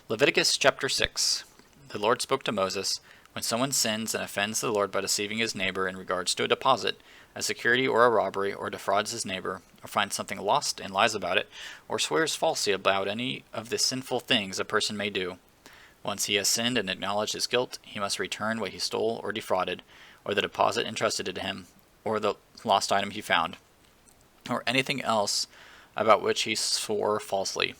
Leviticus chapter 6. The Lord spoke to Moses, "When someone sins and offends the Lord by deceiving his neighbor in regards to a deposit, a security or a robbery, or defrauds his neighbor, or finds something lost and lies about it, or swears falsely about any of the sinful things a person may do, once he has sinned and acknowledged his guilt, he must return what he stole or defrauded, or the deposit entrusted to him, or the lost item he found, or anything else about which he swore falsely.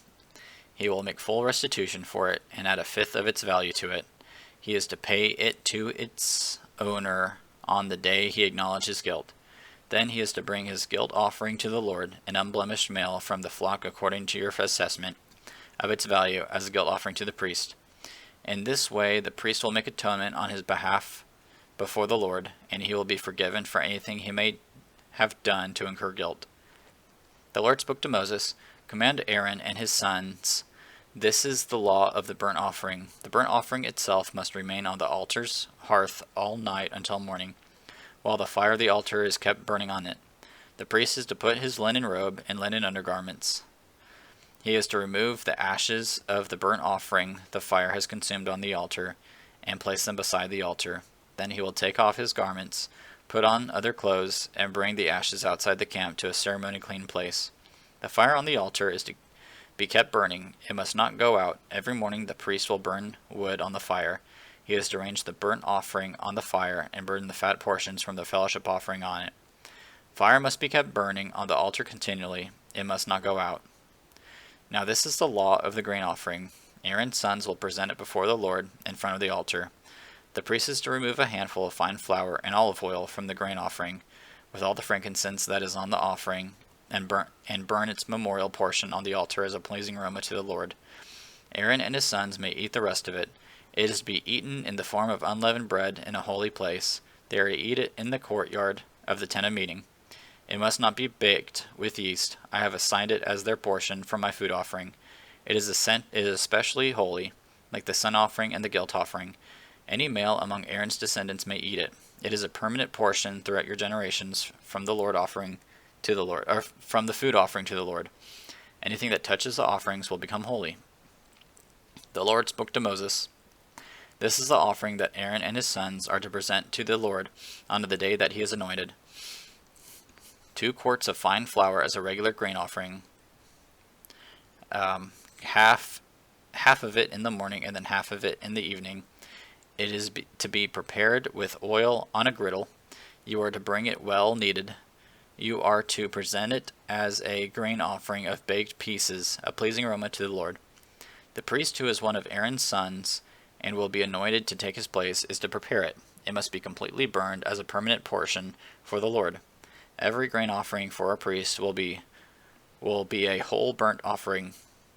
He will make full restitution for it, and add a fifth of its value to it. He is to pay it to its owner on the day he acknowledges his guilt. Then he is to bring his guilt offering to the Lord, an unblemished male from the flock according to your assessment of its value as a guilt offering to the priest. In this way the priest will make atonement on his behalf before the Lord, and he will be forgiven for anything he may have done to incur guilt." The Lord spoke to Moses, "Command Aaron and his sons, this is the law of the burnt offering. The burnt offering itself must remain on the altar's hearth all night until morning, while the fire of the altar is kept burning on it. The priest is to put his linen robe and linen undergarments. He is to remove the ashes of the burnt offering the fire has consumed on the altar, and place them beside the altar. Then he will take off his garments, put on other clothes, and bring the ashes outside the camp to a ceremonially clean place. The fire on the altar is to be kept burning. It must not go out. Every morning the priest will burn wood on the fire. He is to arrange the burnt offering on the fire and burn the fat portions from the fellowship offering on it. Fire must be kept burning on the altar continually. It must not go out. Now this is the law of the grain offering. Aaron's sons will present it before the Lord in front of the altar. The priest is to remove a handful of fine flour and olive oil from the grain offering, with all the frankincense that is on the offering, and burn its memorial portion on the altar as a pleasing aroma to the Lord. Aaron and his sons may eat the rest of it. It is to be eaten in the form of unleavened bread in a holy place. They are to eat it in the courtyard of the tent of meeting. It must not be baked with yeast. I have assigned it as their portion from my food offering. It is especially holy, like the sin offering and the guilt offering. Any male among Aaron's descendants may eat it. It is a permanent portion throughout your generations from the Lord offering to the Lord, or from the food offering to the Lord. Anything that touches the offerings will become holy." The Lord spoke to Moses, "This is the offering that Aaron and his sons are to present to the Lord on the day that he is anointed. 2 quarts of fine flour as a regular grain offering, half of it in the morning and then half of it in the evening. It is to be prepared with oil on a griddle. You are to bring it well kneaded. You are to present it as a grain offering of baked pieces, a pleasing aroma to the Lord. The priest who is one of Aaron's sons and will be anointed to take his place is to prepare it. It must be completely burned as a permanent portion for the Lord. Every grain offering for a priest will be a whole burnt offering.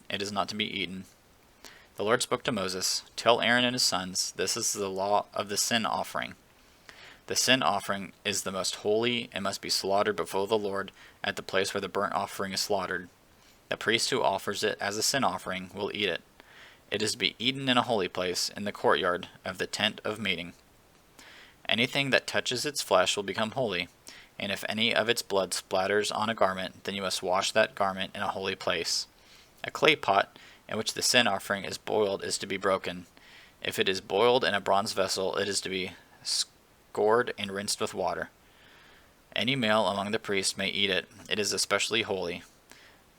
It is not to be eaten." The Lord spoke to Moses, "Tell Aaron and his sons, this is the law of the sin offering. The sin offering is the most holy and must be slaughtered before the Lord at the place where the burnt offering is slaughtered. The priest who offers it as a sin offering will eat it. It is to be eaten in a holy place in the courtyard of the tent of meeting. Anything that touches its flesh will become holy, and if any of its blood splatters on a garment, then you must wash that garment in a holy place. A clay pot in which the sin offering is boiled is to be broken. If it is boiled in a bronze vessel, it is to be scored and rinsed with water. Any male among the priests may eat it. It is especially holy.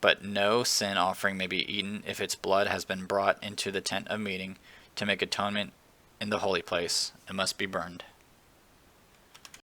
But no sin offering may be eaten if its blood has been brought into the tent of meeting to make atonement in the holy place. It must be burned."